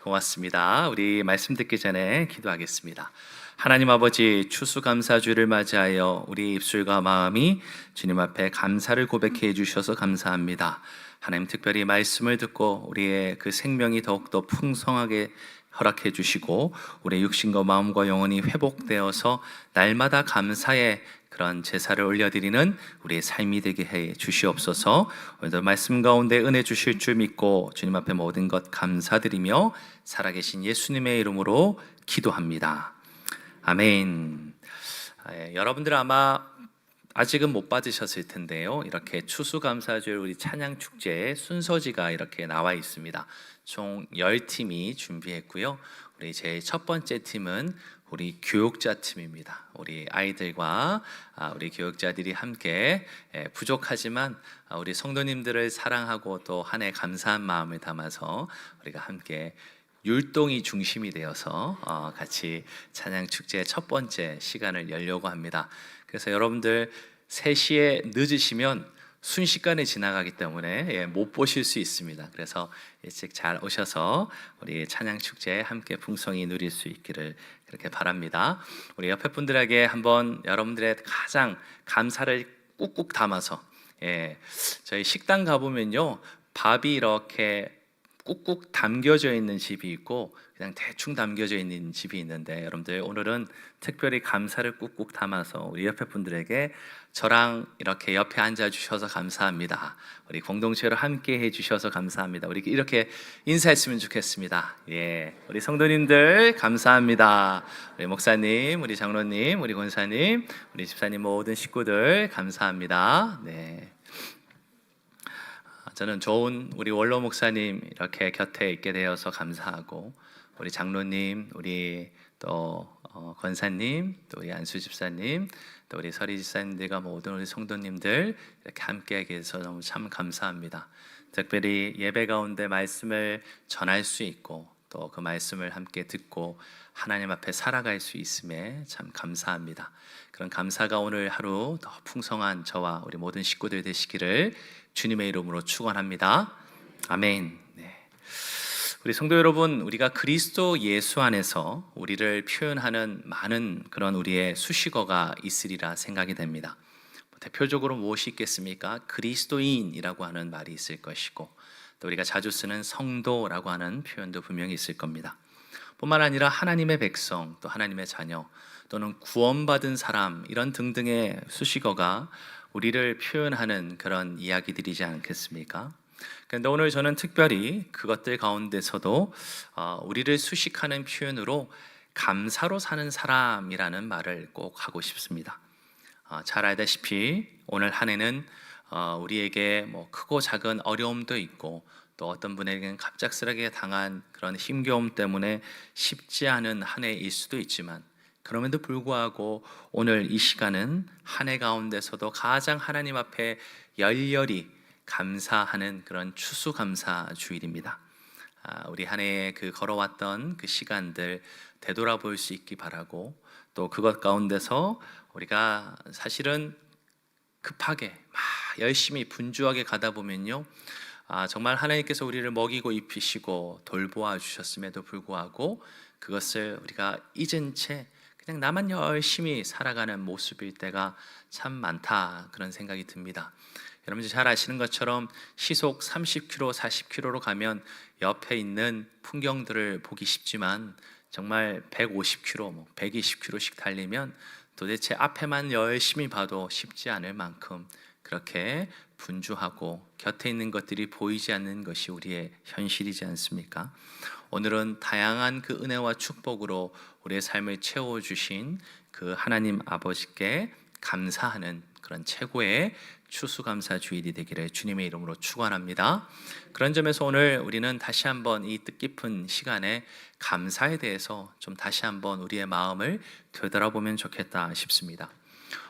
고맙습니다. 우리 말씀 듣기 전에 기도하겠습니다. 하나님 아버지, 추수감사주를 맞이하여 우리 입술과 마음이 주님 앞에 감사를 고백해 주셔서 감사합니다. 하나님, 특별히 말씀을 듣고 우리의 그 생명이 더욱더 풍성하게 허락해 주시고 우리의 육신과 마음과 영혼이 회복되어서 날마다 감사의 그런 제사를 올려드리는 우리의 삶이 되게 해 주시옵소서. 오늘도 말씀 가운데 은혜 주실 줄 믿고 주님 앞에 모든 것 감사드리며 살아계신 예수님의 이름으로 기도합니다. 아멘. 여러분들 아마 아직은 못 받으셨을 텐데요, 이렇게 추수감사절 우리 찬양축제의 순서지가 이렇게 나와 있습니다. 총 10팀이 준비했고요. 우리 제일 첫 번째 팀은 우리 교육자 팀입니다. 우리 아이들과 우리 교육자들이 함께 부족하지만 우리 성도님들을 사랑하고 또 한 해 감사한 마음을 담아서 우리가 함께 율동이 중심이 되어서 같이 찬양축제의 첫 번째 시간을 열려고 합니다. 그래서 여러분들 3시에 늦으시면 순식간에 지나가기 때문에 못 보실 수 있습니다. 그래서 일찍 잘 오셔서 우리 찬양축제에 함께 풍성히 누릴 수 있기를 그렇게 바랍니다. 우리 옆에 분들에게 한번 여러분들의 가장 감사를 꾹꾹 담아서, 저희 식당 가보면요, 밥이 이렇게 꾹꾹 담겨져 있는 집이 있고 그냥 대충 담겨져 있는 집이 있는데, 여러분들 오늘은 특별히 감사를 꾹꾹 담아서 우리 옆에 분들에게 저랑 이렇게 옆에 앉아 주셔서 감사합니다, 우리 공동체로 함께 해 주셔서 감사합니다, 우리 이렇게 인사했으면 좋겠습니다. 우리 성도님들 감사합니다. 우리 목사님, 우리 장로님, 우리 권사님, 우리 집사님, 모든 식구들 감사합니다. 저는 좋은 우리 원로 목사님 이렇게 곁에 있게 되어서 감사하고, 우리 장로님, 우리 또 권사님, 또 우리 안수 집사님, 또 우리 서리 집사님들과 모든 우리 성도님들 이렇게 함께하게 해서 너무 참 감사합니다. 특별히 예배 가운데 말씀을 전할 수 있고 또 그 말씀을 함께 듣고 하나님 앞에 살아갈 수 있음에 참 감사합니다. 그런 감사가 오늘 하루 더 풍성한 저와 우리 모든 식구들 되시기를 주님의 이름으로 축원합니다. 아멘. 우리 성도 여러분, 우리가 그리스도 예수 안에서 우리를 표현하는 많은 그런 우리의 수식어가 있으리라 생각이 됩니다. 대표적으로 무엇이 있겠습니까? 그리스도인이라고 하는 말이 있을 것이고, 또 우리가 자주 쓰는 성도라고 하는 표현도 분명히 있을 겁니다. 뿐만 아니라 하나님의 백성, 또 하나님의 자녀, 또는 구원받은 사람, 이런 등등의 수식어가 우리를 표현하는 그런 이야기들이지 않겠습니까? 그런데 오늘 저는 특별히 그것들 가운데서도 우리를 수식하는 표현으로 감사로 사는 사람이라는 말을 꼭 하고 싶습니다. 잘 알다시피 오늘 한 해는 우리에게 뭐 크고 작은 어려움도 있고, 또 어떤 분에게는 갑작스럽게 당한 그런 힘겨움 때문에 쉽지 않은 한 해일 수도 있지만, 그럼에도 불구하고 오늘 이 시간은 한 해 가운데서도 가장 하나님 앞에 열렬히 감사하는 그런 추수감사 주일입니다. 우리 한 해에 그 걸어왔던 그 시간들 되돌아볼 수 있기 바라고, 또 그것 가운데서 우리가 사실은 급하게 막 열심히 분주하게 가다 보면요, 정말 하나님께서 우리를 먹이고 입히시고 돌보아 주셨음에도 불구하고 그것을 우리가 잊은 채 그냥 나만 열심히 살아가는 모습일 때가 참 많다, 그런 생각이 듭니다. 여러분들 잘 아시는 것처럼 시속 30km, 40km로 가면 옆에 있는 풍경들을 보기 쉽지만, 정말 150km, 120km씩 달리면 도대체 앞에만 열심히 봐도 쉽지 않을 만큼 그렇게 분주하고 곁에 있는 것들이 보이지 않는 것이 우리의 현실이지 않습니까? 오늘은 다양한 그 은혜와 축복으로 우리의 삶을 채워주신 그 하나님 아버지께 감사하는 그런 최고의 추수감사 주일이 되기를 주님의 이름으로 축원합니다. 그런 점에서 오늘 우리는 다시 한번 이 뜻깊은 시간에 감사에 대해서 좀 다시 한번 우리의 마음을 되돌아보면 좋겠다 싶습니다.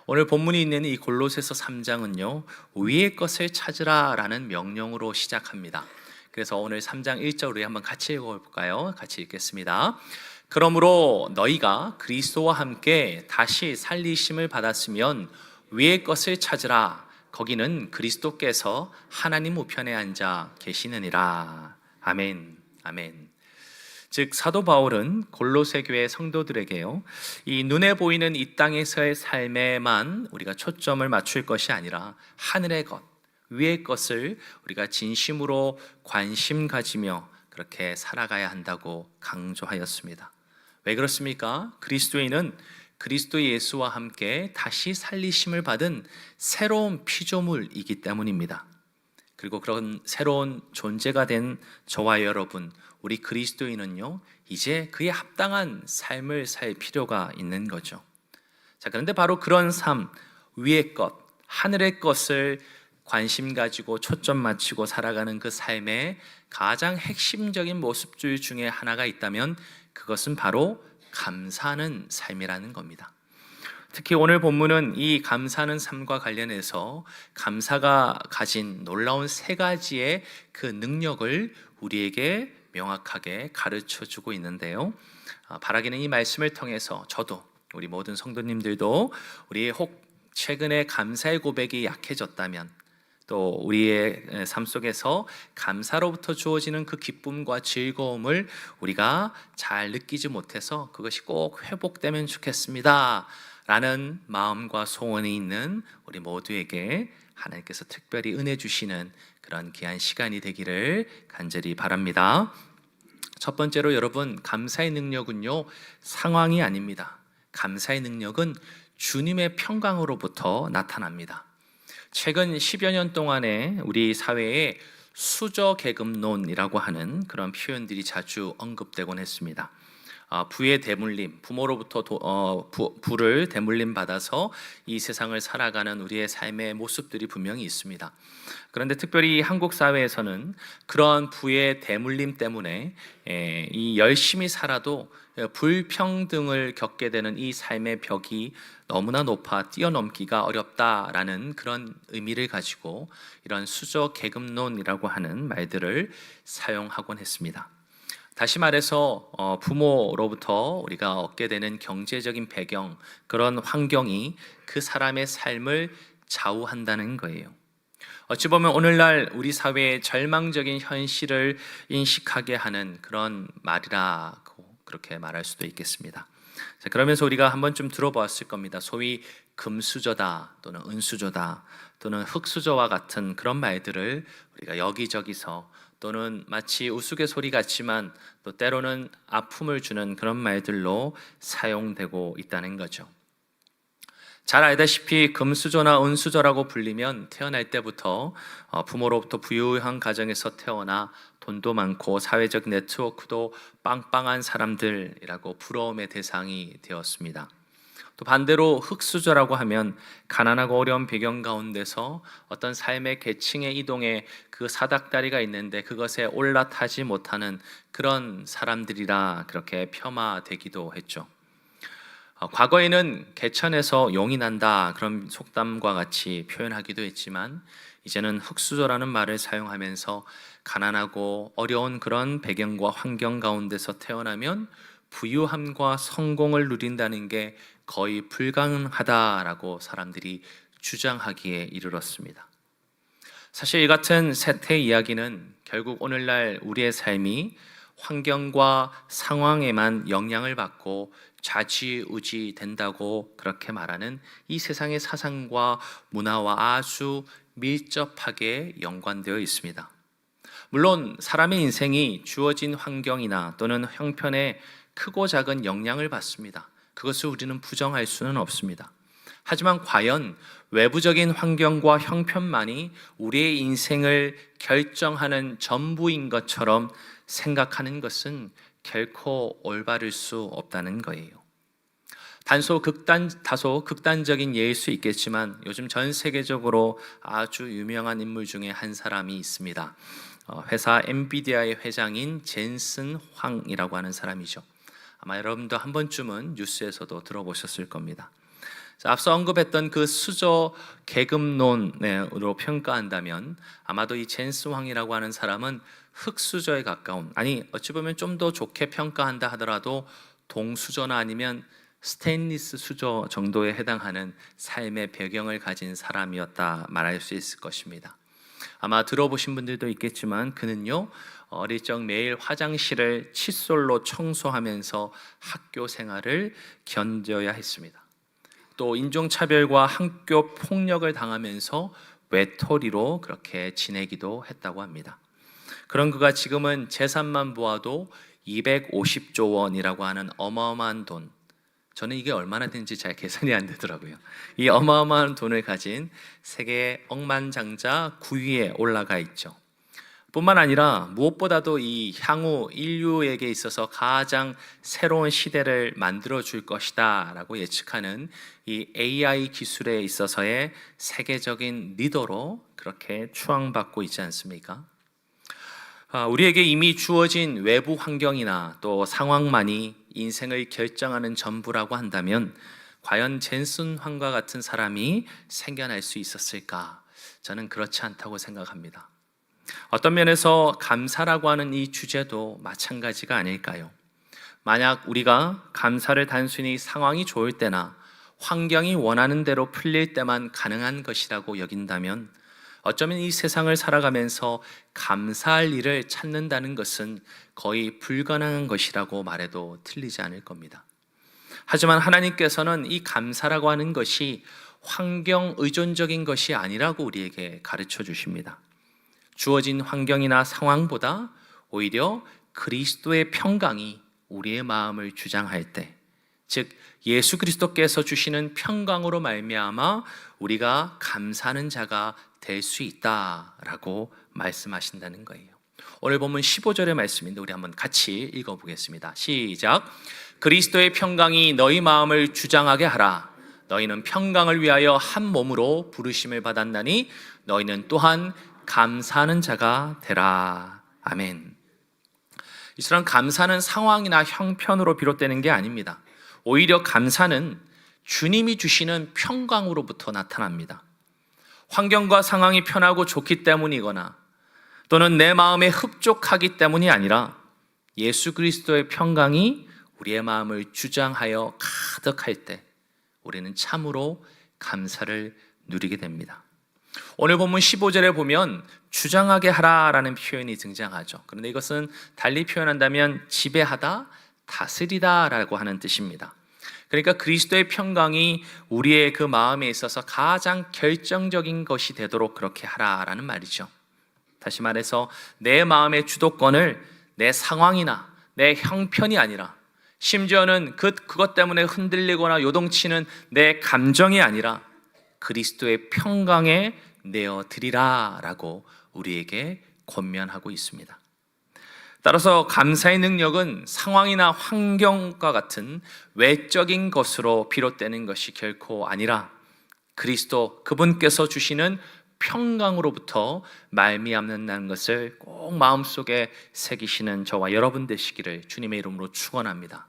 오늘 본문이 있는 이 골로새서 3장은요, 위의 것을 찾으라 라는 명령으로 시작합니다. 그래서 오늘 3장 1절 우리 한번 같이 읽어볼까요? 같이 읽겠습니다. 그러므로 너희가 그리스도와 함께 다시 살리심을 받았으면 위의 것을 찾으라. 거기는 그리스도께서 하나님 우편에 앉아 계시느니라. 아멘. 아멘. 즉 사도 바울은 골로새 교회 성도들에게요, 이 눈에 보이는 이 땅에서의 삶에만 우리가 초점을 맞출 것이 아니라 하늘의 것, 위의 것을 우리가 진심으로 관심 가지며 그렇게 살아가야 한다고 강조하였습니다. 왜 그렇습니까? 그리스도인은 그리스도 예수와 함께 다시 살리심을 받은 새로운 피조물이기 때문입니다. 그리고 그런 새로운 존재가 된 저와 여러분, 우리 그리스도인은요, 이제 그에 합당한 삶을 살 필요가 있는 거죠. 자, 그런데 바로 그런 삶, 위의 것, 하늘의 것을 관심 가지고 초점 맞추고 살아가는 그 삶의 가장 핵심적인 모습들 중에 하나가 있다면 그것은 바로 감사하는 삶이라는 겁니다. 특히 오늘 본문은 이 감사하는 삶과 관련해서 감사가 가진 놀라운 세 가지의 그 능력을 우리에게 명확하게 가르쳐 주고 있는데요. 바라기는 이 말씀을 통해서 저도, 우리 모든 성도님들도 우리의 혹 최근에 감사의 고백이 약해졌다면, 또 우리의 삶 속에서 감사로부터 주어지는 그 기쁨과 즐거움을 우리가 잘 느끼지 못해서 그것이 꼭 회복되면 좋겠습니다 라는 마음과 소원이 있는 우리 모두에게 하나님께서 특별히 은혜 주시는 그런 귀한 시간이 되기를 간절히 바랍니다. 첫 번째로 여러분, 감사의 능력은요, 상황이 아닙니다. 감사의 능력은 주님의 평강으로부터 나타납니다. 최근 10여 년 동안에 우리 사회에 수저계급론이라고 하는 그런 표현들이 자주 언급되곤 했습니다. 부의 대물림, 부모로부터 부를 대물림 받아서 이 세상을 살아가는 우리의 삶의 모습들이 분명히 있습니다. 그런데 특별히 한국 사회에서는 그런 부의 대물림 때문에 이 열심히 살아도 불평등을 겪게 되는 이 삶의 벽이 너무나 높아 뛰어넘기가 어렵다라는 그런 의미를 가지고 이런 수저계급론이라고 하는 말들을 사용하곤 했습니다. 다시 말해서 부모로부터 우리가 얻게 되는 경제적인 배경, 그런 환경이 그 사람의 삶을 좌우한다는 거예요. 어찌 보면 오늘날 우리 사회의 절망적인 현실을 인식하게 하는 그런 말이라고 그렇게 말할 수도 있겠습니다. 자, 그러면서 우리가 한번 좀 들어보았을 겁니다. 소위 금수저다 또는 은수저다 또는 흙수저와 같은 그런 말들을 우리가 여기저기서, 또는 마치 우스갯소리 같지만 또 때로는 아픔을 주는 그런 말들로 사용되고 있다는 거죠. 잘 알다시피 금수저나 은수저라고 불리면 태어날 때부터 부모로부터 부유한 가정에서 태어나 돈도 많고 사회적 네트워크도 빵빵한 사람들이라고 부러움의 대상이 되었습니다. 또 반대로 흙수저라고 하면 가난하고 어려운 배경 가운데서 어떤 삶의 계층의 이동에 그 사닥다리가 있는데 그것에 올라타지 못하는 그런 사람들이라 그렇게 폄하되기도 했죠. 과거에는 개천에서 용이 난다 그런 속담과 같이 표현하기도 했지만 이제는 흙수저라는 말을 사용하면서 가난하고 어려운 그런 배경과 환경 가운데서 태어나면 부유함과 성공을 누린다는 게 거의 불가능하다라고 사람들이 주장하기에 이르렀습니다. 사실 이 같은 세태 이야기는 결국 오늘날 우리의 삶이 환경과 상황에만 영향을 받고 좌지우지 된다고 그렇게 말하는 이 세상의 사상과 문화와 아주 밀접하게 연관되어 있습니다. 물론 사람의 인생이 주어진 환경이나 또는 형편에 크고 작은 영향을 받습니다. 그것을 우리는 부정할 수는 없습니다. 하지만 과연 외부적인 환경과 형편만이 우리의 인생을 결정하는 전부인 것처럼 생각하는 것은 결코 올바를 수 없다는 거예요. 다소 극단적인 예일 수 있겠지만 요즘 전 세계적으로 아주 유명한 인물 중에 한 사람이 있습니다. 회사 엔비디아의 회장인 젠슨 황이라고 하는 사람이죠. 아마 여러분도 한 번쯤은 뉴스에서도 들어보셨을 겁니다. 자, 앞서 언급했던 그 수저 계급론으로 평가한다면 아마도 이 젠슨 황이라고 하는 사람은 흙수저에 가까운, 아니 어찌 보면 좀 더 좋게 평가한다 하더라도 동수저나 아니면 스테인리스 수저 정도에 해당하는 삶의 배경을 가진 사람이었다 말할 수 있을 것입니다. 아마 들어보신 분들도 있겠지만 그는요 어릴 적 매일 화장실을 칫솔로 청소하면서 학교 생활을 견뎌야 했습니다. 또 인종차별과 학교 폭력을 당하면서 외톨이로 그렇게 지내기도 했다고 합니다. 그런 그가 지금은 재산만 보아도 250조 원이라고 하는 어마어마한 돈, 저는 이게 얼마나 되는지 잘 계산이 안 되더라고요. 이 어마어마한 돈을 가진 세계 억만장자 9위에 올라가 있죠. 뿐만 아니라 무엇보다도 이 향후 인류에게 있어서 가장 새로운 시대를 만들어 줄 것이다 라고 예측하는 이 AI 기술에 있어서의 세계적인 리더로 그렇게 추앙받고 있지 않습니까? 우리에게 이미 주어진 외부 환경이나 또 상황만이 인생을 결정하는 전부라고 한다면 과연 젠슨 황과 같은 사람이 생겨날 수 있었을까? 저는 그렇지 않다고 생각합니다. 어떤 면에서 감사라고 하는 이 주제도 마찬가지가 아닐까요? 만약 우리가 감사를 단순히 상황이 좋을 때나 환경이 원하는 대로 풀릴 때만 가능한 것이라고 여긴다면 어쩌면 이 세상을 살아가면서 감사할 일을 찾는다는 것은 거의 불가능한 것이라고 말해도 틀리지 않을 겁니다. 하지만 하나님께서는 이 감사라고 하는 것이 환경 의존적인 것이 아니라고 우리에게 가르쳐 주십니다. 주어진 환경이나 상황보다 오히려 그리스도의 평강이 우리의 마음을 주장할 때, 즉 예수 그리스도께서 주시는 평강으로 말미암아 우리가 감사하는 자가 될 수 있다라고 말씀하신다는 거예요. 오늘 본문 15절의 말씀인데 우리 한번 같이 읽어보겠습니다. 시작. 그리스도의 평강이 너희 마음을 주장하게 하라. 너희는 평강을 위하여 한 몸으로 부르심을 받았나니 너희는 또한 감사하는 자가 되라. 아멘. 이처럼 감사는 상황이나 형편으로 비롯되는 게 아닙니다. 오히려 감사는 주님이 주시는 평강으로부터 나타납니다. 환경과 상황이 편하고 좋기 때문이거나 또는 내 마음에 흡족하기 때문이 아니라 예수 그리스도의 평강이 우리의 마음을 주장하여 가득할 때 우리는 참으로 감사를 누리게 됩니다. 오늘 본문 15절에 보면 주장하게 하라라는 표현이 등장하죠. 그런데 이것은 달리 표현한다면 지배하다, 다스리다라고 하는 뜻입니다. 그러니까 그리스도의 평강이 우리의 그 마음에 있어서 가장 결정적인 것이 되도록 그렇게 하라라는 말이죠. 다시 말해서 내 마음의 주도권을 내 상황이나 내 형편이 아니라 심지어는 그것 때문에 흔들리거나 요동치는 내 감정이 아니라 그리스도의 평강에 내어드리라라고 우리에게 권면하고 있습니다. 따라서 감사의 능력은 상황이나 환경과 같은 외적인 것으로 비롯되는 것이 결코 아니라 그리스도 그분께서 주시는 평강으로부터 말미암는다는 것을 꼭 마음속에 새기시는 저와 여러분 되시기를 주님의 이름으로 축원합니다.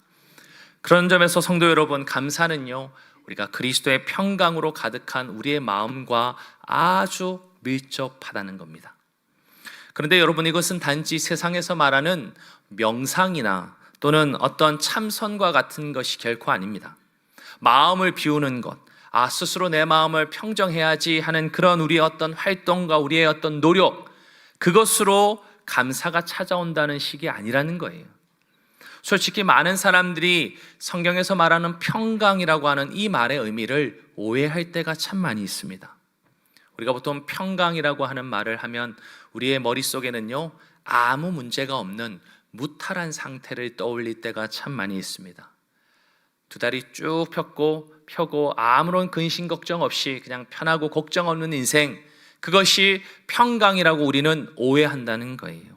그런 점에서 성도 여러분, 감사는요 우리가 그리스도의 평강으로 가득한 우리의 마음과 아주 밀접하다는 겁니다. 그런데 여러분, 이것은 단지 세상에서 말하는 명상이나 또는 어떤 참선과 같은 것이 결코 아닙니다. 마음을 비우는 것, 스스로 내 마음을 평정해야지 하는 그런 우리의 어떤 활동과 우리의 어떤 노력, 그것으로 감사가 찾아온다는 식이 아니라는 거예요. 솔직히 많은 사람들이 성경에서 말하는 평강이라고 하는 이 말의 의미를 오해할 때가 참 많이 있습니다. 우리가 보통 평강이라고 하는 말을 하면 우리의 머릿속에는요 아무 문제가 없는 무탈한 상태를 떠올릴 때가 참 많이 있습니다. 두 다리 쭉 펴고 아무런 근심 걱정 없이 그냥 편하고 걱정 없는 인생, 그것이 평강이라고 우리는 오해한다는 거예요.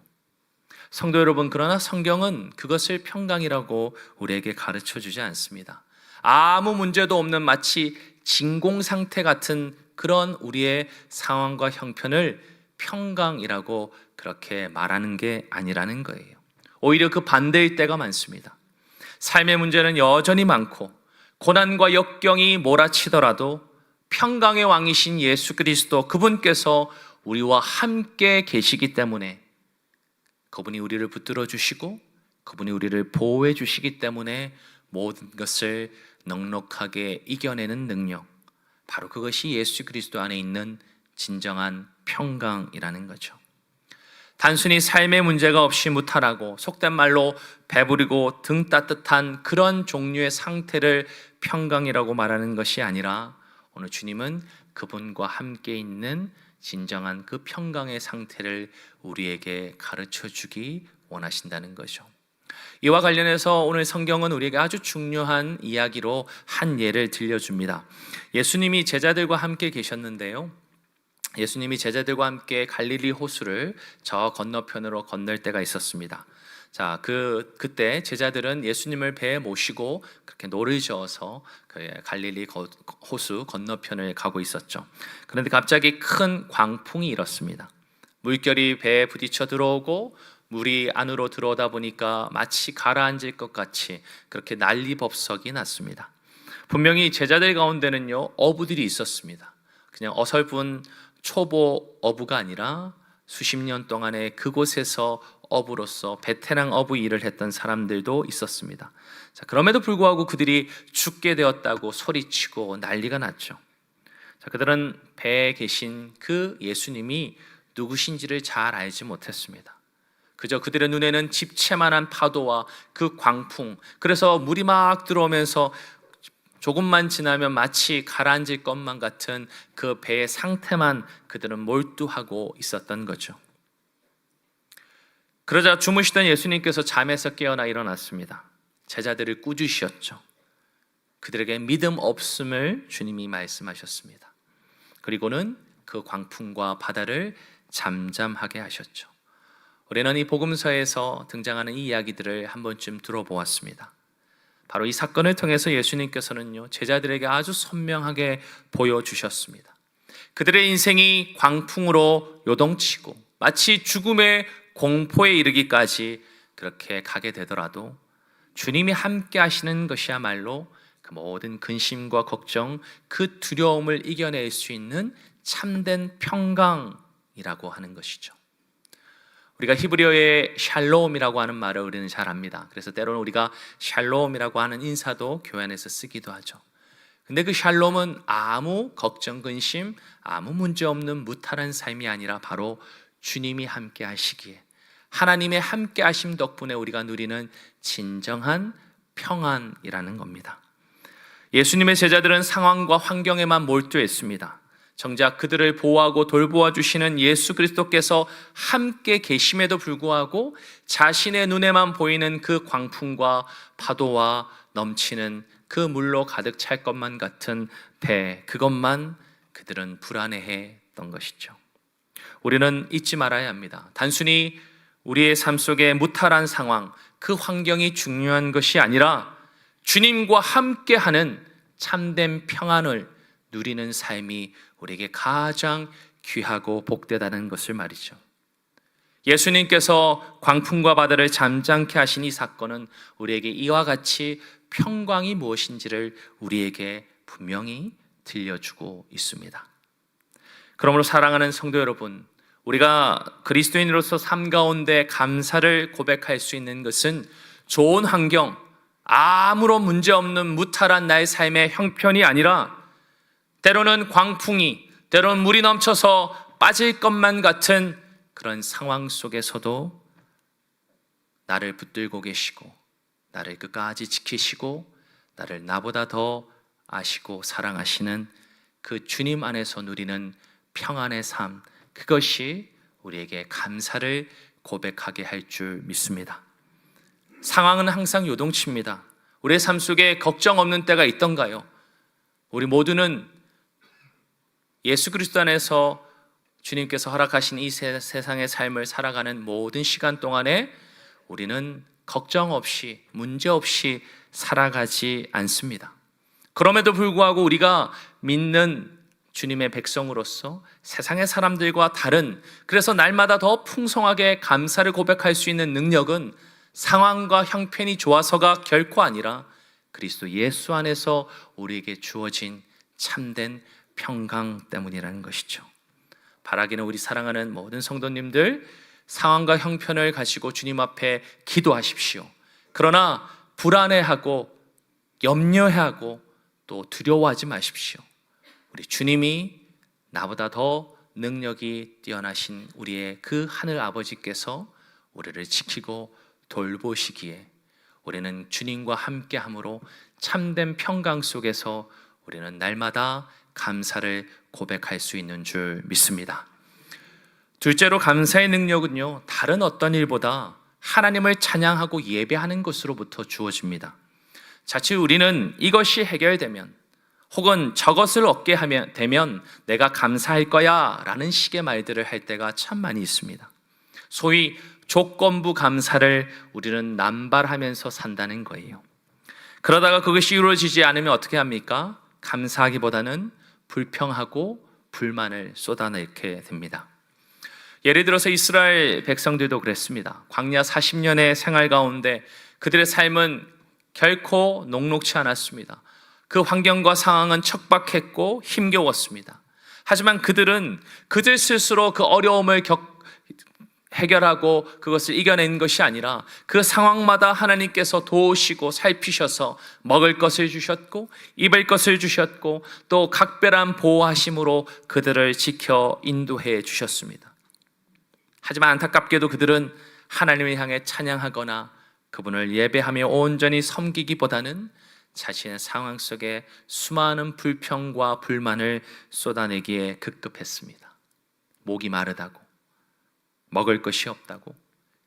성도 여러분, 그러나 성경은 그것을 평강이라고 우리에게 가르쳐 주지 않습니다. 아무 문제도 없는 마치 진공 상태 같은 그런 우리의 상황과 형편을 평강이라고 그렇게 말하는 게 아니라는 거예요. 오히려 그 반대일 때가 많습니다. 삶의 문제는 여전히 많고 고난과 역경이 몰아치더라도 평강의 왕이신 예수 그리스도, 그분께서 우리와 함께 계시기 때문에, 그분이 우리를 붙들어 주시고 그분이 우리를 보호해 주시기 때문에 모든 것을 넉넉하게 이겨내는 능력, 바로 그것이 예수 그리스도 안에 있는 진정한 평강이라는 거죠. 단순히 삶의 문제가 없이 무탈하고 속된 말로 배부리고 등 따뜻한 그런 종류의 상태를 평강이라고 말하는 것이 아니라 오늘 주님은 그분과 함께 있는 진정한 그 평강의 상태를 우리에게 가르쳐 주기 원하신다는 거죠. 이와 관련해서 오늘 성경은 우리에게 아주 중요한 이야기로 한 예를 들려줍니다. 예수님이 제자들과 함께 계셨는데요, 예수님이 제자들과 함께 갈릴리 호수를 저 건너편으로 건널 때가 있었습니다. 자, 그때 제자들은 예수님을 배에 모시고 그렇게 노를 저어서 갈릴리 호수 건너편을 가고 있었죠. 그런데 갑자기 큰 광풍이 일었습니다. 물결이 배에 부딪혀 들어오고 물이 안으로 들어오다 보니까 마치 가라앉을 것 같이 그렇게 난리법석이 났습니다. 분명히 제자들 가운데는요, 어부들이 있었습니다. 그냥 어설픈 초보 어부가 아니라 수십 년 동안에 그곳에서 어부로서 베테랑 어부 일을 했던 사람들도 있었습니다. 자, 그럼에도 불구하고 그들이 죽게 되었다고 소리치고 난리가 났죠. 자, 그들은 배에 계신 그 예수님이 누구신지를 잘 알지 못했습니다. 그저 그들의 눈에는 집채만한 파도와 그 광풍, 그래서 물이 막 들어오면서 조금만 지나면 마치 가라앉을 것만 같은 그 배의 상태만 그들은 몰두하고 있었던 거죠. 그러자 주무시던 예수님께서 잠에서 깨어나 일어났습니다. 제자들을 꾸짖으셨죠. 그들에게 믿음 없음을 주님이 말씀하셨습니다. 그리고는 그 광풍과 바다를 잠잠하게 하셨죠. 우리는 이 복음서에서 등장하는 이 이야기들을 한 번쯤 들어보았습니다. 바로 이 사건을 통해서 예수님께서는요, 제자들에게 아주 선명하게 보여주셨습니다. 그들의 인생이 광풍으로 요동치고 마치 죽음의 공포에 이르기까지 그렇게 가게 되더라도 주님이 함께 하시는 것이야말로 그 모든 근심과 걱정, 그 두려움을 이겨낼 수 있는 참된 평강이라고 하는 것이죠. 우리가 히브리어의 샬롬이라고 하는 말을 우리는 잘 압니다. 그래서 때로는 우리가 샬롬이라고 하는 인사도 교회 안에서 쓰기도 하죠. 근데 그 샬롬은 아무 걱정, 근심, 아무 문제 없는 무탈한 삶이 아니라 바로 주님이 함께 하시기에, 하나님의 함께 하심 덕분에 우리가 누리는 진정한 평안이라는 겁니다. 예수님의 제자들은 상황과 환경에만 몰두했습니다. 정작 그들을 보호하고 돌보아 주시는 예수 그리스도께서 함께 계심에도 불구하고 자신의 눈에만 보이는 그 광풍과 파도와 넘치는 그 물로 가득 찰 것만 같은 배, 그것만 그들은 불안해했던 것이죠. 우리는 잊지 말아야 합니다. 단순히 우리의 삶 속에 무탈한 상황, 그 환경이 중요한 것이 아니라 주님과 함께하는 참된 평안을 누리는 삶이 우리에게 가장 귀하고 복되다는 것을 말이죠. 예수님께서 광풍과 바다를 잠잠케 하신 이 사건은 우리에게 이와 같이 평강이 무엇인지를 우리에게 분명히 들려주고 있습니다. 그러므로 사랑하는 성도 여러분, 우리가 그리스도인으로서 삶 가운데 감사를 고백할 수 있는 것은 좋은 환경, 아무런 문제 없는 무탈한 나의 삶의 형편이 아니라 때로는 광풍이, 때로는 물이 넘쳐서 빠질 것만 같은 그런 상황 속에서도 나를 붙들고 계시고 나를 끝까지 지키시고 나를 나보다 더 아시고 사랑하시는 그 주님 안에서 누리는 평안의 삶, 그것이 우리에게 감사를 고백하게 할 줄 믿습니다. 상황은 항상 요동칩니다. 우리의 삶 속에 걱정 없는 때가 있던가요? 우리 모두는 예수 그리스도 안에서 주님께서 허락하신 이 세상의 삶을 살아가는 모든 시간 동안에 우리는 걱정 없이, 문제 없이 살아가지 않습니다. 그럼에도 불구하고 우리가 믿는 주님의 백성으로서 세상의 사람들과 다른, 그래서 날마다 더 풍성하게 감사를 고백할 수 있는 능력은 상황과 형편이 좋아서가 결코 아니라 그리스도 예수 안에서 우리에게 주어진 참된 평강 때문이라는 것이죠. 바라기는 우리 사랑하는 모든 성도님들, 상황과 형편을 가지고 주님 앞에 기도하십시오. 그러나 불안해하고 염려해하고 또 두려워하지 마십시오. 우리 주님이 나보다 더 능력이 뛰어나신 우리의 그 하늘 아버지께서 우리를 지키고 돌보시기에 우리는 주님과 함께함으로 참된 평강 속에서 우리는 날마다 감사를 고백할 수 있는 줄 믿습니다. 둘째로 감사의 능력은요, 다른 어떤 일보다 하나님을 찬양하고 예배하는 것으로부터 주어집니다. 자칫 우리는 이것이 해결되면 혹은 저것을 얻게 되면 내가 감사할 거야 라는 식의 말들을 할 때가 참 많이 있습니다. 소위 조건부 감사를 우리는 남발하면서 산다는 거예요. 그러다가 그것이 이루어지지 않으면 어떻게 합니까? 감사하기보다는 불평하고 불만을 쏟아내게 됩니다. 예를 들어서 이스라엘 백성들도 그랬습니다. 광야 40년의 생활 가운데 그들의 삶은 결코 녹록지 않았습니다. 그 환경과 상황은 척박했고 힘겨웠습니다. 하지만 그들은 그들 스스로 그 어려움을 해결하고 그것을 이겨낸 것이 아니라 그 상황마다 하나님께서 도우시고 살피셔서 먹을 것을 주셨고 입을 것을 주셨고 또 각별한 보호하심으로 그들을 지켜 인도해 주셨습니다. 하지만 안타깝게도 그들은 하나님을 향해 찬양하거나 그분을 예배하며 온전히 섬기기보다는 자신의 상황 속에 수많은 불평과 불만을 쏟아내기에 급급했습니다. 목이 마르다고, 먹을 것이 없다고,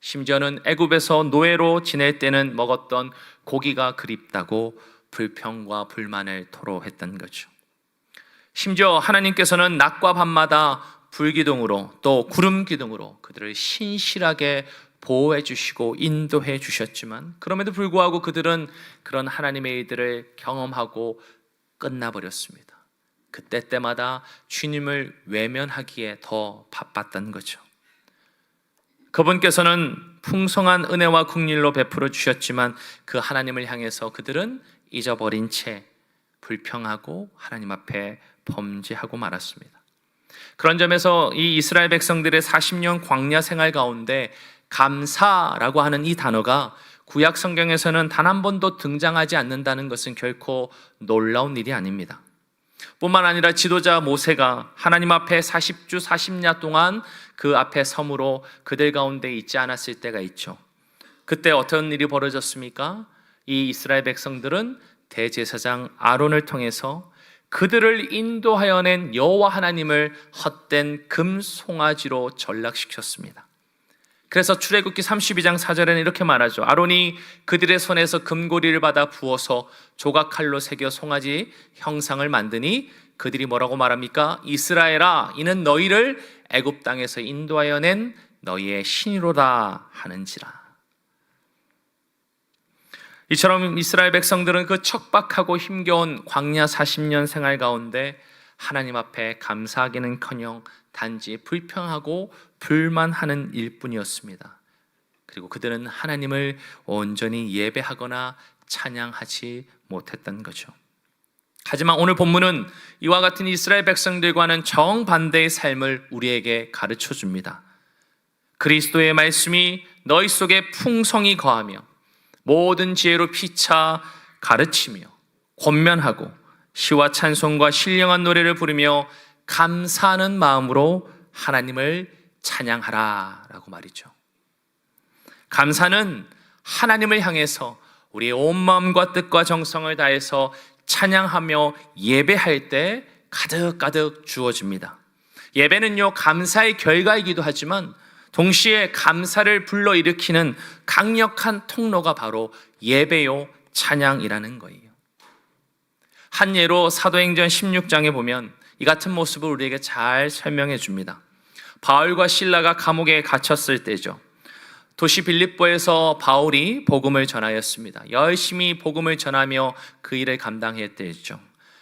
심지어는 애굽에서 노예로 지낼 때는 먹었던 고기가 그립다고 불평과 불만을 토로했던 거죠. 심지어 하나님께서는 낮과 밤마다 불기둥으로 또 구름기둥으로 그들을 신실하게 보호해 주시고 인도해 주셨지만 그럼에도 불구하고 그들은 그런 하나님의 일들을 경험하고 끝나버렸습니다. 그때마다 주님을 외면하기에 더 바빴던 거죠. 그분께서는 풍성한 은혜와 긍휼로 베풀어 주셨지만 그 하나님을 향해서 그들은 잊어버린 채 불평하고 하나님 앞에 범죄하고 말았습니다. 그런 점에서 이 이스라엘 백성들의 40년 광야 생활 가운데 감사라고 하는 이 단어가 구약 성경에서는 단 한 번도 등장하지 않는다는 것은 결코 놀라운 일이 아닙니다. 뿐만 아니라 지도자 모세가 하나님 앞에 40주 40야 동안 그 앞에 섬으로 그들 가운데 있지 않았을 때가 있죠. 그때 어떤 일이 벌어졌습니까? 이 이스라엘 백성들은 대제사장 아론을 통해서 그들을 인도하여 낸 여호와 하나님을 헛된 금 송아지로 전락시켰습니다. 그래서 출애굽기 32장 4절에는 이렇게 말하죠. 아론이 그들의 손에서 금고리를 받아 부어서 조각칼로 새겨 송아지 형상을 만드니 그들이 뭐라고 말합니까? 이스라엘아, 이는 너희를 애굽 땅에서 인도하여 낸 너희의 신이로다 하는지라. 이처럼 이스라엘 백성들은 그 척박하고 힘겨운 광야 40년 생활 가운데 하나님 앞에 감사하기는커녕 단지 불평하고 불만하는 일뿐이었습니다. 그리고 그들은 하나님을 온전히 예배하거나 찬양하지 못했던 거죠. 하지만 오늘 본문은 이와 같은 이스라엘 백성들과는 정반대의 삶을 우리에게 가르쳐 줍니다. 그리스도의 말씀이 너희 속에 풍성히 거하며 모든 지혜로 피차 가르치며 권면하고 시와 찬송과 신령한 노래를 부르며 감사하는 마음으로 하나님을 찬양하라 라고 말이죠. 감사는 하나님을 향해서 우리의 온 마음과 뜻과 정성을 다해서 찬양하며 예배할 때 가득가득 주어집니다. 예배는요, 감사의 결과이기도 하지만 동시에 감사를 불러일으키는 강력한 통로가 바로 예배요 찬양이라는 거예요. 한 예로 사도행전 16장에 보면 이 같은 모습을 우리에게 잘 설명해 줍니다. 바울과 실라가 감옥에 갇혔을 때죠. 도시 빌립보에서 바울이 복음을 전하였습니다. 열심히 복음을 전하며 그 일을 감당했대죠.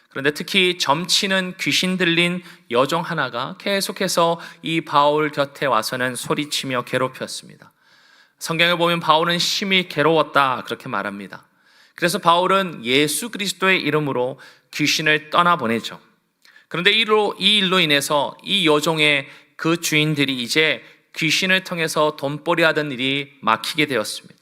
그런데 특히 점치는 귀신 들린 여종 하나가 계속해서 이 바울 곁에 와서는 소리치며 괴롭혔습니다. 성경을 보면 바울은 심히 괴로웠다 그렇게 말합니다. 그래서 바울은 예수 그리스도의 이름으로 귀신을 떠나보내죠. 그런데 이 일로 인해서 이 여종의 그 주인들이 이제 귀신을 통해서 돈벌이 하던 일이 막히게 되었습니다.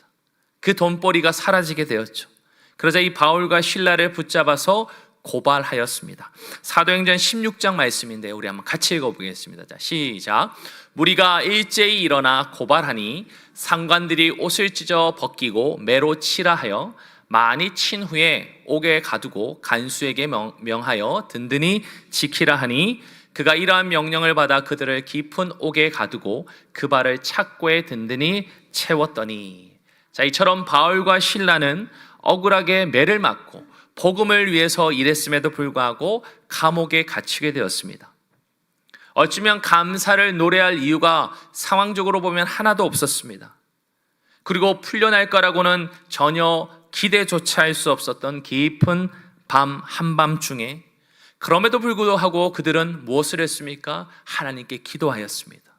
그 돈벌이가 사라지게 되었죠. 그러자 이 바울과 실라를 붙잡아서 고발하였습니다. 사도행전 16장 말씀인데 우리 한번 같이 읽어보겠습니다. 자, 시작. 무리가 일제히 일어나 고발하니 상관들이 옷을 찢어 벗기고 매로 치라 하여 많이 친 후에 옥에 가두고 간수에게 명하여 든든히 지키라 하니 그가 이러한 명령을 받아 그들을 깊은 옥에 가두고 그 발을 착고에 든든히 채웠더니. 자, 이처럼 바울과 실라는 억울하게 매를 맞고 복음을 위해서 일했음에도 불구하고 감옥에 갇히게 되었습니다. 어쩌면 감사를 노래할 이유가 상황적으로 보면 하나도 없었습니다. 그리고 풀려날 거라고는 전혀 기대조차 할 수 없었던 깊은 밤 한밤중에 그럼에도 불구하고 그들은 무엇을 했습니까? 하나님께 기도하였습니다.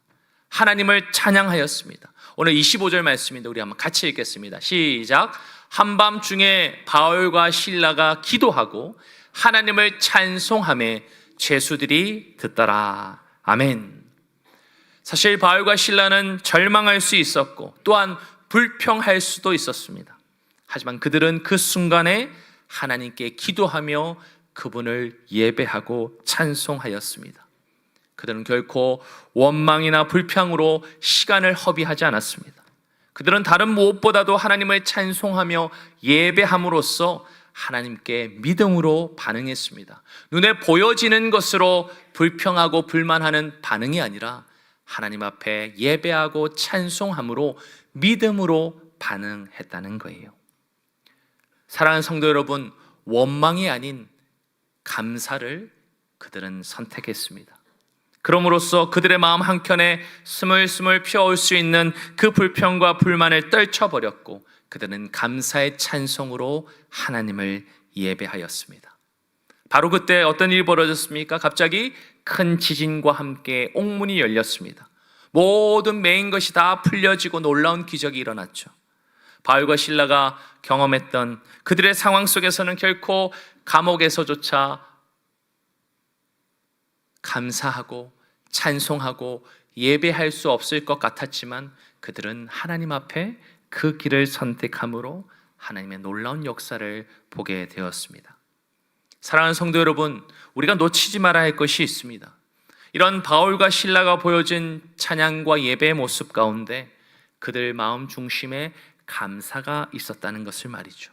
하나님을 찬양하였습니다. 오늘 25절 말씀인데 우리 한번 같이 읽겠습니다. 시작. 한밤중에 바울과 실라가 기도하고 하나님을 찬송하며 죄수들이 듣더라. 아멘. 사실 바울과 실라는 절망할 수 있었고 또한 불평할 수도 있었습니다. 하지만 그들은 그 순간에 하나님께 기도하며 그분을 예배하고 찬송하였습니다. 그들은 결코 원망이나 불평으로 시간을 허비하지 않았습니다. 그들은 다른 무엇보다도 하나님을 찬송하며 예배함으로써 하나님께 믿음으로 반응했습니다. 눈에 보여지는 것으로 불평하고 불만하는 반응이 아니라 하나님 앞에 예배하고 찬송함으로 믿음으로 반응했다는 거예요. 사랑하는 성도 여러분, 원망이 아닌 감사를 그들은 선택했습니다. 그럼으로써 그들의 마음 한켠에 스물스물 피어올 수 있는 그 불평과 불만을 떨쳐버렸고 그들은 감사의 찬송으로 하나님을 예배하였습니다. 바로 그때 어떤 일이 벌어졌습니까? 갑자기 큰 지진과 함께 옥문이 열렸습니다. 모든 매인 것이 다 풀려지고 놀라운 기적이 일어났죠. 바울과 실라가 경험했던 그들의 상황 속에서는 결코 감옥에서조차 감사하고 찬송하고 예배할 수 없을 것 같았지만 그들은 하나님 앞에 그 길을 선택함으로 하나님의 놀라운 역사를 보게 되었습니다. 사랑하는 성도 여러분, 우리가 놓치지 말아야 할 것이 있습니다. 이런 바울과 실라가 보여준 찬양과 예배의 모습 가운데 그들 마음 중심에 감사가 있었다는 것을 말이죠.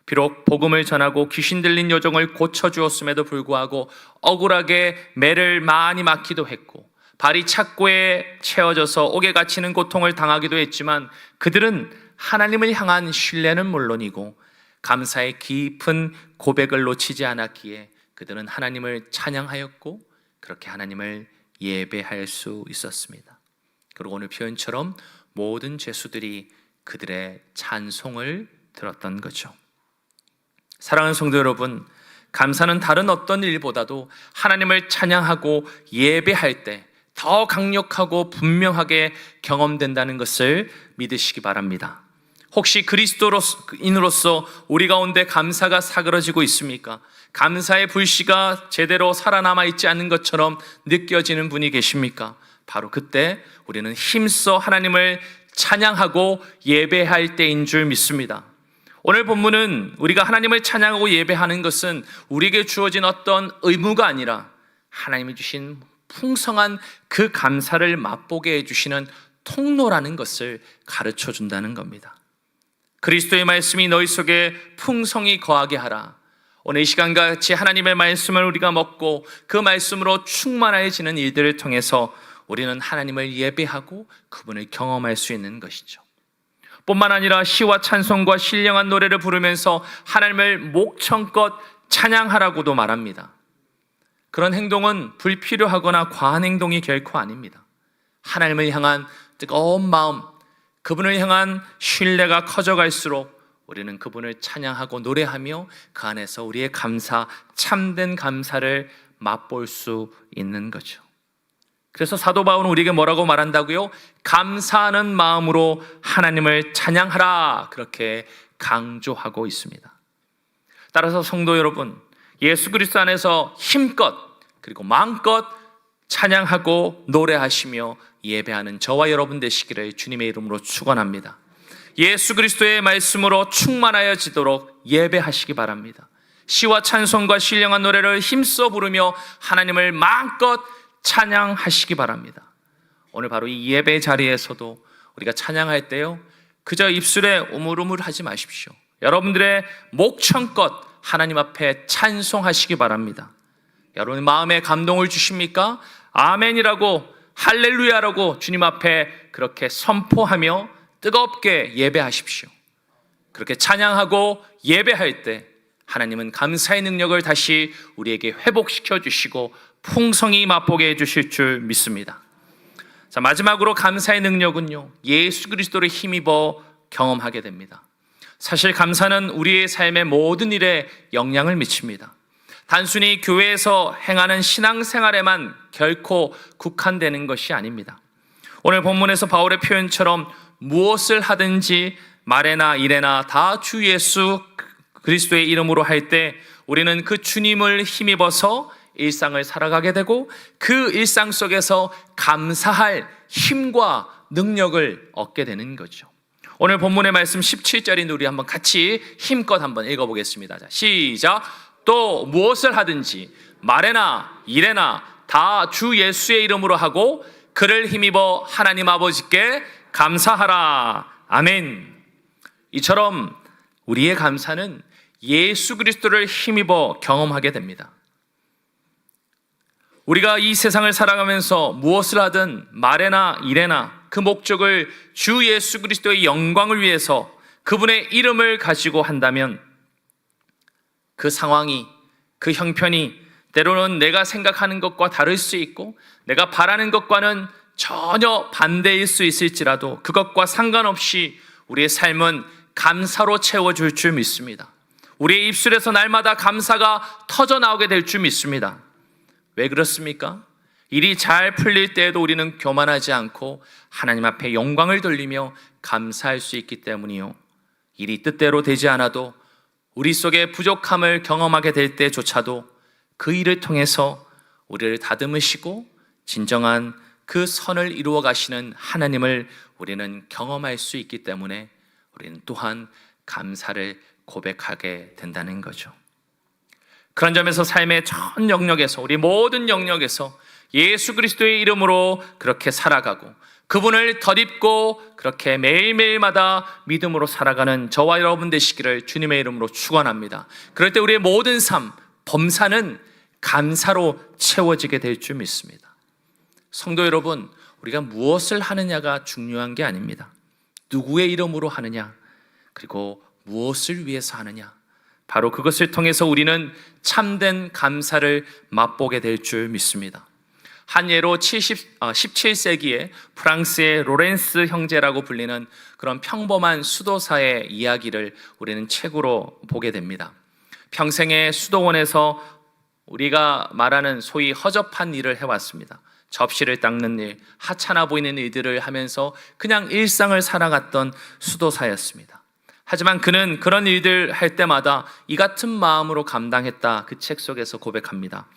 비록 복음을 전하고 귀신 들린 여종을 고쳐주었음에도 불구하고 억울하게 매를 많이 맞기도 했고 발이 착고에 채워져서 옥에 갇히는 고통을 당하기도 했지만 그들은 하나님을 향한 신뢰는 물론이고 감사의 깊은 고백을 놓치지 않았기에 그들은 하나님을 찬양하였고 그렇게 하나님을 예배할 수 있었습니다. 그리고 오늘 표현처럼 모든 죄수들이 그들의 찬송을 들었던 거죠. 사랑하는 성도 여러분, 감사는 다른 어떤 일보다도 하나님을 찬양하고 예배할 때 더 강력하고 분명하게 경험된다는 것을 믿으시기 바랍니다. 혹시 그리스도인으로서 우리 가운데 감사가 사그러지고 있습니까? 감사의 불씨가 제대로 살아남아 있지 않는 것처럼 느껴지는 분이 계십니까? 바로 그때 우리는 힘써 하나님을 찬양하고 예배할 때인 줄 믿습니다. 오늘 본문은 우리가 하나님을 찬양하고 예배하는 것은 우리에게 주어진 어떤 의무가 아니라 하나님이 주신 풍성한 그 감사를 맛보게 해주시는 통로라는 것을 가르쳐 준다는 겁니다. 그리스도의 말씀이 너희 속에 풍성히 거하게 하라. 오늘 이 시간과 같이 하나님의 말씀을 우리가 먹고 그 말씀으로 충만해지는 일들을 통해서 우리는 하나님을 예배하고 그분을 경험할 수 있는 것이죠. 뿐만 아니라 시와 찬송과 신령한 노래를 부르면서 하나님을 목청껏 찬양하라고도 말합니다. 그런 행동은 불필요하거나 과한 행동이 결코 아닙니다. 하나님을 향한 뜨거운 마음, 그분을 향한 신뢰가 커져갈수록 우리는 그분을 찬양하고 노래하며 그 안에서 우리의 감사, 참된 감사를 맛볼 수 있는 거죠. 그래서 사도 바울은 우리에게 뭐라고 말한다고요? 감사하는 마음으로 하나님을 찬양하라, 그렇게 강조하고 있습니다. 따라서 성도 여러분, 예수 그리스도 안에서 힘껏 그리고 마음껏 찬양하고 노래하시며 예배하는 저와 여러분 되시기를 주님의 이름으로 축원합니다. 예수 그리스도의 말씀으로 충만하여지도록 예배하시기 바랍니다. 시와 찬송과 신령한 노래를 힘써 부르며 하나님을 마음껏 찬양하시기 바랍니다. 오늘 바로 이 예배 자리에서도 우리가 찬양할 때요, 그저 입술에 우물우물하지 마십시오. 여러분들의 목청껏 하나님 앞에 찬송하시기 바랍니다. 여러분 마음에 감동을 주십니까? 아멘이라고, 할렐루야라고 주님 앞에 그렇게 선포하며 뜨겁게 예배하십시오. 그렇게 찬양하고 예배할 때 하나님은 감사의 능력을 다시 우리에게 회복시켜 주시고 풍성히 맛보게 해주실 줄 믿습니다. 자, 마지막으로 감사의 능력은요, 예수 그리스도를 힘입어 경험하게 됩니다. 사실 감사는 우리의 삶의 모든 일에 영향을 미칩니다. 단순히 교회에서 행하는 신앙생활에만 결코 국한되는 것이 아닙니다. 오늘 본문에서 바울의 표현처럼 무엇을 하든지 말에나 일에나 다 주 예수 그리스도의 이름으로 할 때 우리는 그 주님을 힘입어서 일상을 살아가게 되고 그 일상 속에서 감사할 힘과 능력을 얻게 되는 거죠. 오늘 본문의 말씀 17절인데 우리 한번 같이 힘껏 한번 읽어보겠습니다. 자, 시작. 또 무엇을 하든지 말에나 일에나 다 주 예수의 이름으로 하고 그를 힘입어 하나님 아버지께 감사하라. 아멘. 이처럼 우리의 감사는 예수 그리스도를 힘입어 경험하게 됩니다. 우리가 이 세상을 살아가면서 무엇을 하든 말에나 일에나 그 목적을 주 예수 그리스도의 영광을 위해서 그분의 이름을 가지고 한다면 그 상황이, 그 형편이 때로는 내가 생각하는 것과 다를 수 있고 내가 바라는 것과는 전혀 반대일 수 있을지라도 그것과 상관없이 우리의 삶은 감사로 채워줄 줄 믿습니다. 우리의 입술에서 날마다 감사가 터져 나오게 될 줄 믿습니다. 왜 그렇습니까? 일이 잘 풀릴 때에도 우리는 교만하지 않고 하나님 앞에 영광을 돌리며 감사할 수 있기 때문이요. 일이 뜻대로 되지 않아도 우리 속에 부족함을 경험하게 될 때조차도 그 일을 통해서 우리를 다듬으시고 진정한 그 선을 이루어 가시는 하나님을 우리는 경험할 수 있기 때문에 우리는 또한 감사를 고백하게 된다는 거죠. 그런 점에서 삶의 전 영역에서, 우리 모든 영역에서 예수 그리스도의 이름으로 그렇게 살아가고 그분을 덧입고 그렇게 매일매일마다 믿음으로 살아가는 저와 여러분 되시기를 주님의 이름으로 축원합니다. 그럴 때 우리의 모든 삶, 범사는 감사로 채워지게 될 줄 믿습니다. 성도 여러분, 우리가 무엇을 하느냐가 중요한 게 아닙니다. 누구의 이름으로 하느냐, 그리고 무엇을 위해서 하느냐, 바로 그것을 통해서 우리는 참된 감사를 맛보게 될 줄 믿습니다. 한 예로 17세기에 프랑스의 로렌스 형제라고 불리는 그런 평범한 수도사의 이야기를 우리는 책으로 보게 됩니다. 평생의 수도원에서 우리가 말하는 소위 허접한 일을 해왔습니다. 접시를 닦는 일, 하찮아 보이는 일들을 하면서 그냥 일상을 살아갔던 수도사였습니다. 하지만 그는 그런 일들 할 때마다 이 같은 마음으로 감당했다. 그 책 속에서 고백합니다.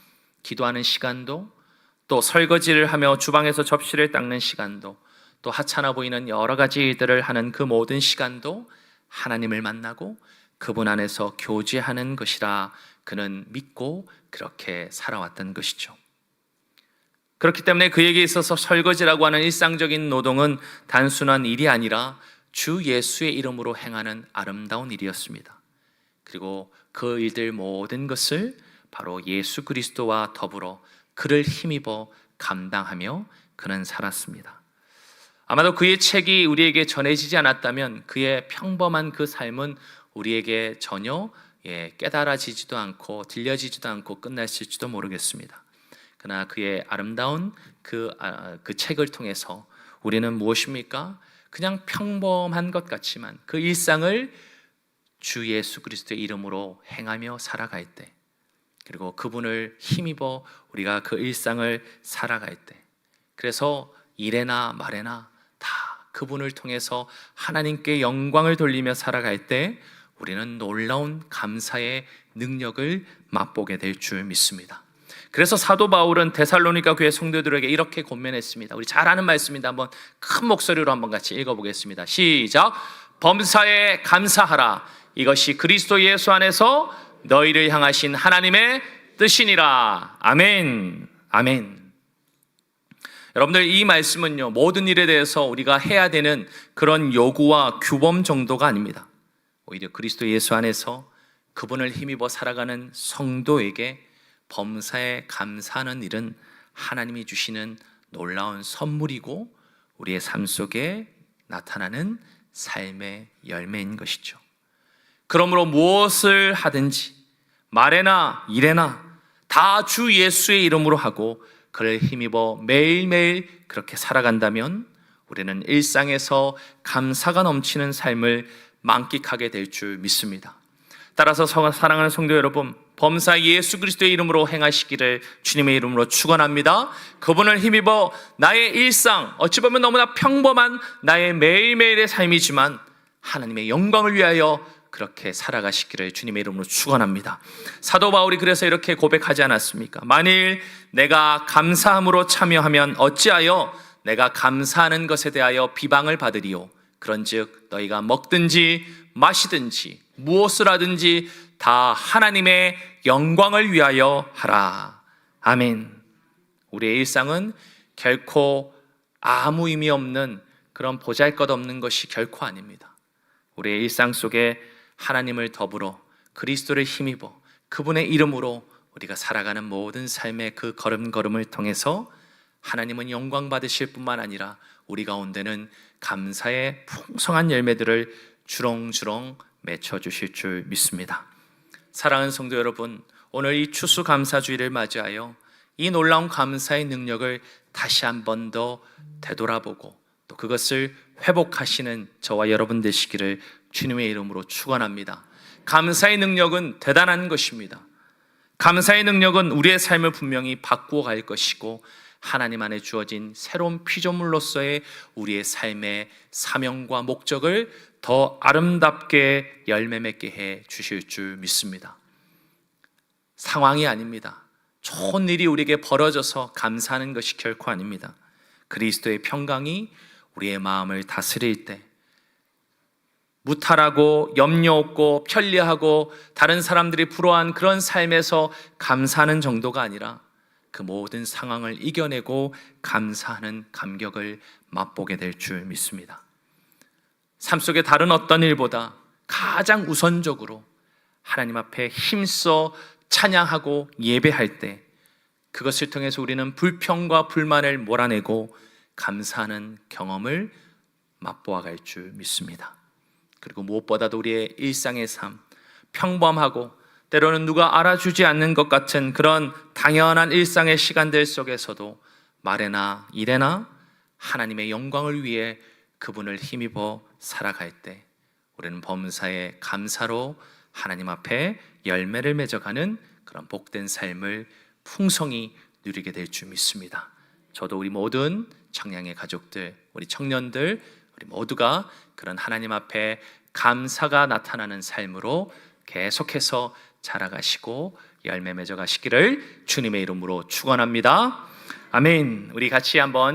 기도하는 시간도, 또 설거지를 하며 주방에서 접시를 닦는 시간도, 또 하찮아 보이는 여러 가지 일들을 하는 그 모든 시간도 하나님을 만나고 그분 안에서 교제하는 것이라 그는 믿고 그렇게 살아왔던 것이죠. 그렇기 때문에 그에게 있어서 설거지라고 하는 일상적인 노동은 단순한 일이 아니라 주 예수의 이름으로 행하는 아름다운 일이었습니다. 그리고 그 일들 모든 것을 바로 예수 그리스도와 더불어 그를 힘입어 감당하며 그는 살았습니다. 아마도 그의 책이 우리에게 전해지지 않았다면 그의 평범한 그 삶은 우리에게 전혀 깨달아지지도 않고 들려지지도 않고 끝났을지도 모르겠습니다. 그러나 그의 아름다운 그 책을 통해서 우리는 무엇입니까? 그냥 평범한 것 같지만 그 일상을 주 예수 그리스도의 이름으로 행하며 살아갈 때, 그리고 그분을 힘입어 우리가 그 일상을 살아갈 때, 그래서 일에나 말에나 다 그분을 통해서 하나님께 영광을 돌리며 살아갈 때 우리는 놀라운 감사의 능력을 맛보게 될 줄 믿습니다. 그래서 사도 바울은 데살로니가 교회 성도들에게 이렇게 권면했습니다. 우리 잘 아는 말씀인데 한번 큰 목소리로 한번 같이 읽어보겠습니다. 시작. 범사에 감사하라. 이것이 그리스도 예수 안에서 너희를 향하신 하나님의 뜻이니라. 아멘. 아멘. 여러분들, 이 말씀은요, 모든 일에 대해서 우리가 해야 되는 그런 요구와 규범 정도가 아닙니다. 오히려 그리스도 예수 안에서 그분을 힘입어 살아가는 성도에게 범사에 감사하는 일은 하나님이 주시는 놀라운 선물이고 우리의 삶 속에 나타나는 삶의 열매인 것이죠. 그러므로 무엇을 하든지 말에나 일에나 다 주 예수의 이름으로 하고 그를 힘입어 매일매일 그렇게 살아간다면 우리는 일상에서 감사가 넘치는 삶을 만끽하게 될 줄 믿습니다. 따라서 사랑하는 성도 여러분, 범사 예수 그리스도의 이름으로 행하시기를 주님의 이름으로 축원합니다. 그분을 힘입어 나의 일상, 어찌 보면 너무나 평범한 나의 매일매일의 삶이지만 하나님의 영광을 위하여 그렇게 살아가시기를 주님의 이름으로 축원합니다. 사도 바울이 그래서 이렇게 고백하지 않았습니까? 만일 내가 감사함으로 참여하면 어찌하여 내가 감사하는 것에 대하여 비방을 받으리요. 그런즉 너희가 먹든지 마시든지 무엇을 하든지 다 하나님의 영광을 위하여 하라. 아멘. 우리의 일상은 결코 아무 의미 없는 그런 보잘것없는 것이 결코 아닙니다. 우리의 일상 속에 하나님을 더불어 그리스도를 힘입어 그분의 이름으로 우리가 살아가는 모든 삶의 그 걸음걸음을 통해서 하나님은 영광 받으실 뿐만 아니라 우리 가운데는 감사의 풍성한 열매들을 주렁주렁 맺혀주실 줄 믿습니다. 사랑하는 성도 여러분, 오늘 이 추수감사주의를 맞이하여 이 놀라운 감사의 능력을 다시 한 번 더 되돌아보고 또 그것을 회복하시는 저와 여러분 되시기를 주님의 이름으로 축원합니다. 감사의 능력은 대단한 것입니다. 감사의 능력은 우리의 삶을 분명히 바꾸어 갈 것이고 하나님 안에 주어진 새로운 피조물로서의 우리의 삶의 사명과 목적을 더 아름답게 열매 맺게 해 주실 줄 믿습니다. 상황이 아닙니다. 좋은 일이 우리에게 벌어져서 감사하는 것이 결코 아닙니다. 그리스도의 평강이 우리의 마음을 다스릴 때 무탈하고 염려 없고 편리하고 다른 사람들이 부러워한 그런 삶에서 감사하는 정도가 아니라 그 모든 상황을 이겨내고 감사하는 감격을 맛보게 될 줄 믿습니다. 삶 속의 다른 어떤 일보다 가장 우선적으로 하나님 앞에 힘써 찬양하고 예배할 때 그것을 통해서 우리는 불평과 불만을 몰아내고 감사하는 경험을 맛보아 갈 줄 믿습니다. 그리고 무엇보다도 우리의 일상의 삶, 평범하고 때로는 누가 알아주지 않는 것 같은 그런 당연한 일상의 시간들 속에서도 말에나 일에나 하나님의 영광을 위해 그분을 힘입어 살아갈 때 우리는 범사에 감사로 하나님 앞에 열매를 맺어가는 그런 복된 삶을 풍성히 누리게 될 줄 믿습니다. 저도 우리 모든 청량의 가족들, 우리 청년들, 우리 모두가 그런 하나님 앞에 감사가 나타나는 삶으로 계속해서 자라가시고 열매 맺어 가시기를 주님의 이름으로 축원합니다. 아멘. 우리 같이 한번